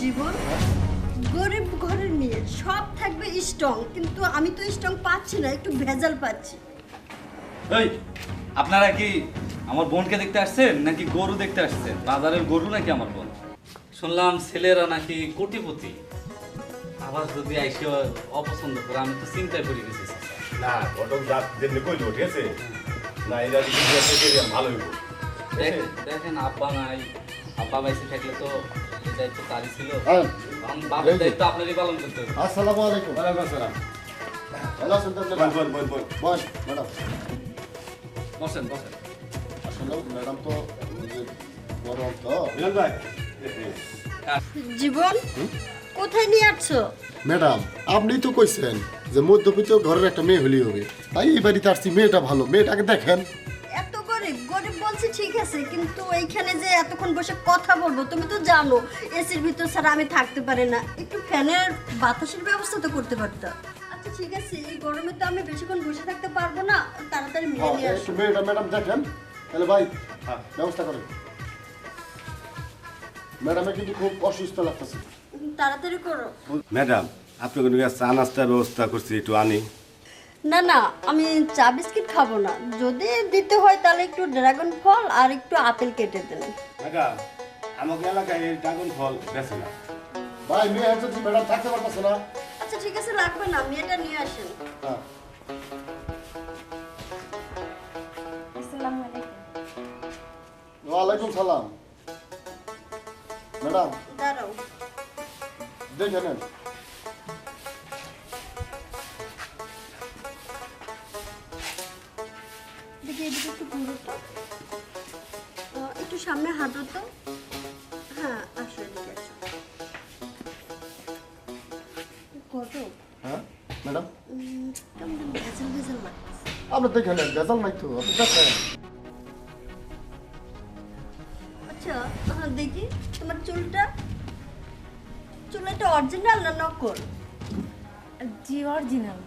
জীবন গরিব ঘরের মেয়ে সব থাকবে স্ট্রং, কিন্তু আমি তো স্ট্রং পাচ্ছি না, একটু ভেজাল পাচ্ছি। এই আপনারা কি আমার বোনকে দেখতে আসছেন নাকি গরু দেখতে আসছেন? বাজারের গরু নাকি আমার বোন? শুনলাম ছেলেরা নাকি কোটিপতি। আবার যদি আইসে অপছন্দ করে আমি তো চিন্তায় পড়ে গেছি। না ঘটক জাত যেমনি কইলো ঠিক আছে না এরা যদি ভালো হইব দেখেন দেখেন আব্বা নাই, আব্বা বাইসে থাকলে তো এই দায়িত্ব তারই ছিল। এখন বাবার দায়িত্ব আপনারই পালন করতে হবে। আসসালামু আলাইকুম। ওয়ালাইকুম আসসালাম। ভালো আছেন তো আপনি? বল বল বল বস ম্যাডাম। বসেন বসেন। আসলে ম্যাডাম তো যে গরম তো। মিলন ভাই জীবন কোথায় নিয়ে আসছো? ম্যাডাম আপনি তো কইছেন যে মধ্যবিত্ত ঘরের একটা মেয়ে হলেই হবে, তাই এই বাড়িতে আসছি। মেয়েটা ভালো, মেয়েটাকে দেখেন। এত গরিব গরিব বলছি ঠিক আছে, কিন্তু এইখানে যে এতক্ষণ বসে কথা বলবো তুমি তো জানো এসির ভিতর ছাড়া আমি থাকতে পারি না, একটু ফ্যানের বাতাসের ব্যবস্থা তো করতে পারতাম। আচ্ছা ঠিক আছে, এই গরমে তো আমি বেশিক্ষণ বসে থাকতে পারবো না, তাড়াতাড়ি মেয়ে নিয়ে একটু আসো। মেয়েটা ম্যাডাম দেখেন তাহলে ভাই। ব্যবস্থা করেন। ম্যাডামে কিন্তু খুব অসুস্থ লাগতেছে। তাড়াতাড়ি করো। ম্যাডাম আপনি কোনো চা নাস্তার ব্যবস্থা করছি একটু আনি। না না, আমি চা বিস্কিট খাবো না, যদি দিতে হয় তাহলে একটু ড্রাগন ফল আর একটু আপেল কেটে দেন। ম্যাডাম আমাকে এলাকায় এই ড্রাগন ফল বেছে না। ভাই মেয়ে হচ্ছে ম্যাডাম থাকতে পারতেছে না। আচ্ছা ঠিক আছে, লাগবে না, মেয়েটা নিয়ে আসেন। হ্যাঁ। আসসালামু আলাইকুম। ওয়ালাইকুম সালাম। ম্যাডাম দাঁড়াও। দেখে নেন। দেখি এদিকে একটু ঘুরো তো, একটু সামনে হাঁটো তো। হ্যাঁ আসো, এদিকে আসো। কত হ্যাঁ ম্যাডাম কেমন ভেজাল ভেজাল লাগছে। আপনি দেখে নেন, গেজাল নাই তো, আপনি দেখেন। আচ্ছা দেখি তোমার চুলটা অরিজিনাল না নকল? জি অরিজিনাল।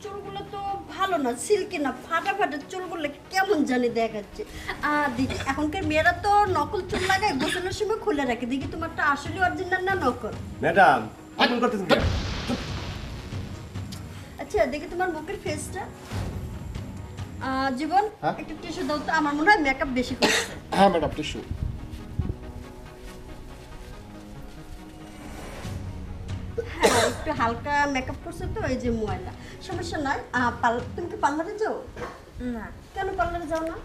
চুলগুলো তো ভালো না, সিল্কি না, ফাটা ফাটা চুলগুলো কেমন জানি দেখাচ্ছে। দেখি এখনকার মেয়েরা তো নকল চুল লাগায়, গোসলের সময় খুলে রাখে। দেখি তোমারটা আসলে অরিজিনাল না নকল? ম্যাডাম আপনি করতেছেন কি? আচ্ছা দেখি তোমার মুখের ফেসটা। জীবন হ্যাঁ? একটু টিস্যু দাও তো, আমার মনে হয় মেকআপ বেশি করছে। হ্যাঁ ম্যাডাম টিস্যু। হ্যাঁ একটু হালকা মেকআপ করছে তো, এই যে ময়লা। সমস্যা নয়। তুমি কি পার্লারে যাও? না, কেন পার্লারে যাও না?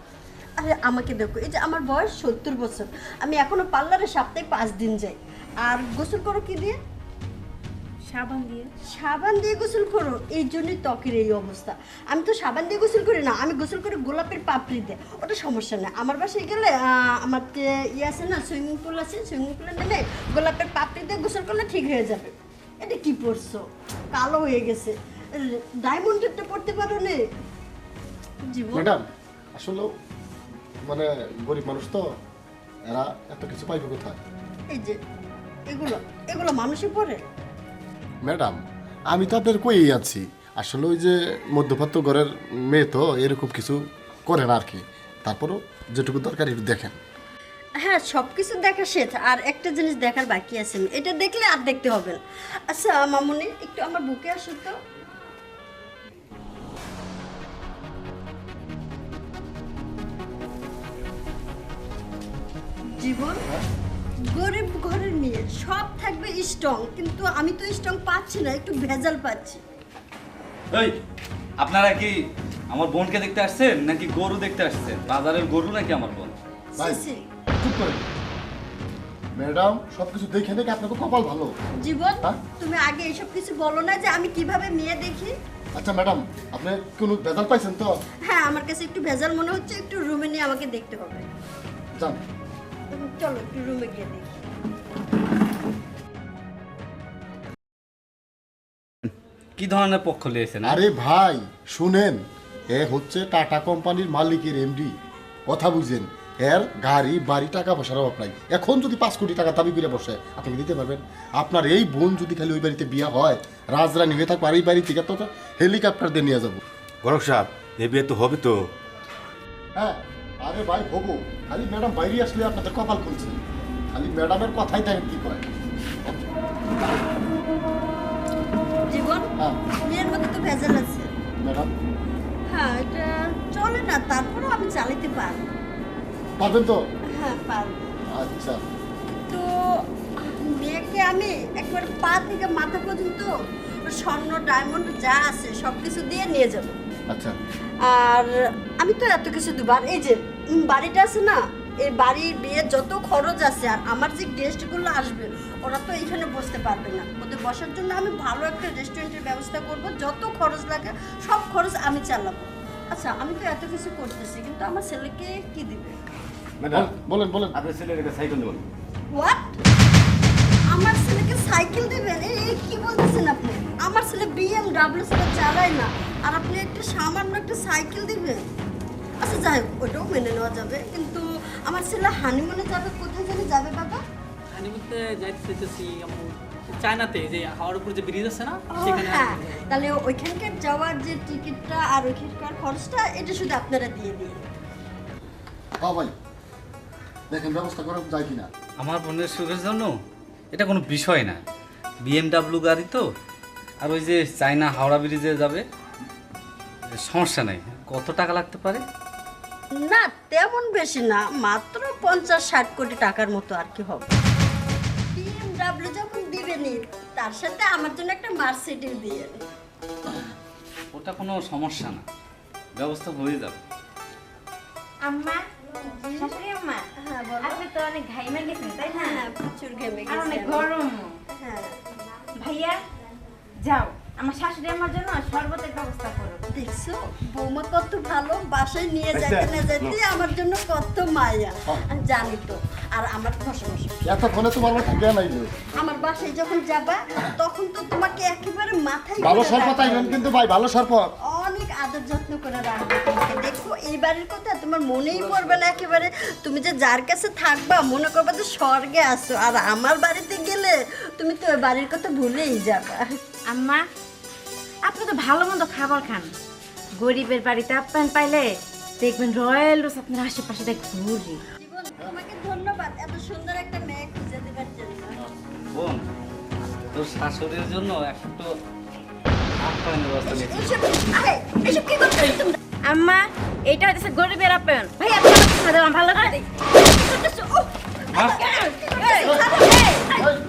আরে আমাকে দেখো, এই যে আমার বয়স 70 বছর, আমি এখনো পার্লারে সপ্তাহে 5 দিন যাই। আর গোসল করো কি দিয়ে? সাবান দিয়ে। সাবান দিয়ে গোসল করো, এই জন্যই ত্বকের এই অবস্থা। আমি তো সাবান দিয়ে গোসল করি না, আমি গোসল করি গোলাপের পাপড়ি দিয়ে। ওটা সমস্যা নেই। আমার বাসায় গেলে আমার যে ইয়ে আছে না, সুইমিং পুল আছে, সুইমিং পুলে নেমে গোলাপের পাপড়ি দিয়ে গোসল করলে ঠিক হয়ে যাবে। এটা কি পরছো? কালো হয়ে গেছে। ডায়মন্ডেরটা পড়তে পারো না জীবন? ম্যাডাম আসলে মানে গরিব মানুষ তো, এরা এত কিছু পাইবে কোথায়? এই যে এগুলো এগুলো মানুষে পড়ে। ম্যাডাম আমি তো আপনার কই আছি, আসলে ওই যে মধ্যবিত্ত ঘরের মেয়ে তো এরকম কিছু করে না আর কি। তারপরও যেটুকু দরকার একটু দেখেন। হ্যাঁ সব কিছু দেখা শেষ, আর একটা জিনিস দেখার বাকি আছে, এটা দেখলে আর দেখতে হবে না। আচ্ছা মামুনি একটু আমার বুকে আসো তো। জীবন গরিব ঘরের মেয়ে সব থাকবে স্ট্রং, কিন্তু আমি তো স্ট্রং পাচ্ছি না, একটু ভেজাল পাচ্ছি। এই আপনারা কি আমার বোনকে দেখতে আসছেন নাকি গরু দেখতে আসছেন? বাজারের গরু নাকি আমার বোন? ভাই সি, সি। চুপ করেন। ম্যাডাম সবকিছু দেখে দেখে আপনাকে কপাল ভালো। জীবন হ্যাঁ? তুমি আগে এসব কিছু বলো না, যে আমি কিভাবে মেয়ে দেখি। আচ্ছা ম্যাডাম আপনি কোনো বেজাল পাইছেন তো? হ্যাঁ আমার কাছে একটু ভেজাল মনে হচ্ছে, একটু রুমে নিয়ে আমাকে দেখতে হবে। যান। চলো একটু রুমে গিয়ে দেখি। কি ধরনের পক্ষ লিয়েছেন? আরে ভাই শুনেন, এ হচ্ছে টাটা কোম্পানির মালিকের এমডি, কথা বুঝেন। এর গাড়ি বাড়ি টাকা পয়সার অভাব নাই। এখন যদি 5 কোটি টাকা দাবি করে বসে, আপনি কি দিতে পারবেন? আপনার এই বোন যদি খালি ওই বাড়িতে বিয়ে হয়, রাজরানী হয়ে থাকবে, আর এই বাড়ি থেকে তো হেলিকপ্টার দিয়ে নিয়ে যাবো। গরক সাহেব এ বিয়ে তো হবে তো? হ্যাঁ আরে ভাই হবো, খালি ম্যাডাম বাইরে আসলে আপনাদের কপাল খুলছে। খালি ম্যাডামের কথাই দেখেন কি করে। জীবন হ্যাঁ বিয়ের মধ্যে তো ভেজাল আছে। ম্যাডাম হ্যাঁ এটা চলে না, তারপরেও আমি চালাতে পারবো। পারবেন তো? হ্যাঁ পারবো। আচ্ছা তো মেয়েকে আমি একবার পা থেকে মাথা পর্যন্ত স্বর্ণ ডায়মন্ড যা আছে সব কিছু দিয়ে নিয়ে যাব। আচ্ছা আর আমি তো এত কিছু দেবো। আর এই যে বাড়িটা আছে না, এই বাড়ির বিয়ের যত খরচ আছে আর আমার যে গেস্টগুলো আসবে ওরা তো এখানে বসতে পারবে না, ওদের বসার জন্য আমি ভালো একটা রেস্টুরেন্টের ব্যবস্থা করব, যত খরচ লাগে সব খরচ আমি চালাবো। আচ্ছা আমি তো এত কিছু করতেছি, কিন্তু আমার ছেলেকে কি দিবে? ম্যাডাম বলেন বলেন। আপনার ছেলের একটা সাইকেল দেবেন। হোয়াট? আমার ছেলেকে সাইকেল দিবেন? এই কি বলতেছেন আপনি? আমার ছেলে BMW ছেলে চালায় না, আর আপনি একটা সামান্য একটা সাইকেল দিবেন? আচ্ছা যাই হোক, ওটাও মেনে নেওয়া যাবে, কিন্তু আমার ছেলে হানিমুনে যাবে, কোথায় জানি যাবে বাবা? হানিমুনতে যাইতে চাইতেছি আম্মু চায়নাতে, যে হাওয়ার উপর যে ব্রিজ আছে না ও সেখানে। হ্যাঁ, তাহলে ওইখানকার যাওয়ার যে টিকিটটা আর ওইখানকার খরচটা এটা শুধু আপনারা দিয়ে দিন। হ্যাঁ ভাই দেখেন ব্যবস্থা করা যায় কিনা। আমার বোনের সুখের জন্য এটা কোনো বিষয় না। BMW গাড়ি তো, আর ওই যে চায়না হাওড়া ব্রিজে যাবে, সমস্যা নেই। কত টাকা লাগতে পারে? না তেমন বেশি না, মাত্র 50-60 কোটি টাকার মতো আর কি হবে। BMW যখন দিবেনই, তার সাথে আমার জন্য একটা মার্সিডিজ দিয়ে দিন। ওটা কোনো সমস্যা না, ব্যবস্থা হয়ে যাবে। আম্মা, শাশুড়ি আম্মা, হ্যাঁ বলো। আপনি তো অনেক ঘাইমা গেছেন তাই না? হ্যাঁ প্রচুর ঘেমে আর গেছি অনেক আমি। গরম। হ্যাঁ ভাইয়া যাও, আমার শাশুড়ি আমার জন্য শরবতের ব্যবস্থা করো। দেখছো বৌমা কত ভালো, বাসায় নিয়ে যাইতে না যাইতে আমার জন্য কত মায়া। জানি তো। আর আমার বসে বসে এতক্ষণে তোমার মাথা জ্ঞান আইলো। আমার বাসায় যখন যাবা তখন তো তোমাকে একেবারে মাথায় ভালো করে সরপত রাখতে আইবেন হবে। কিন্তু ভাই, ভালো সরপত। অনেক আদর যত্ন করে রাখবে তোমাকে। দেখো এই বাড়ির কথা তোমার মনেই পড়বে না একেবারে, তুমি যে যার কাছে থাকবা মনে করবে যে স্বর্গে আসো, আর আমার বাড়িতে গেলে তুমি তো ওই বাড়ির কথা ভুলেই যাবা। আম্মা, আপনি তো ভালো মন্দ খাবার খান, গরিবের বাড়িতে আপ্যায়ন পাইলে দেখবেন রয়্যাল রোজ আপনার আশেপাশে দেখ ঘুরি। জীবন তোমাকে ধন্যবাদ এত সুন্দর একটা মেয়ে খুঁজে দেবার জন্য। বোন, তোর শাশুড়ির জন্য একটু আপ্যায়নের ব্যবস্থা নিচ্ছি। এসব কি করছো তোমরা? আম্মা, এইটা হচ্ছে গরিবের আপ্যায়ন। ভাই আপনি আমাকে খাওয়া দাওয়া ভালো করে দিই। মা,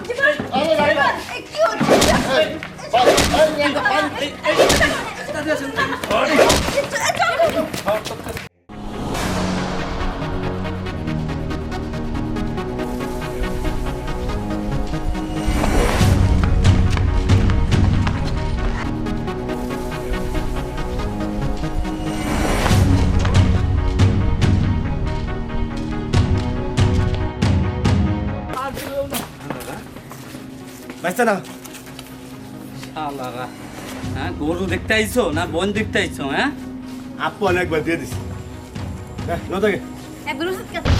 কি হচ্ছে? বাচ্চা না শালারা, হ্যাঁ গরু দেখতে আইছো না বোন দেখতে আইছো? হ্যাঁ আপু অনেকবার দিয়ে দিছি। নতাকে একবার ওষুধ খেতে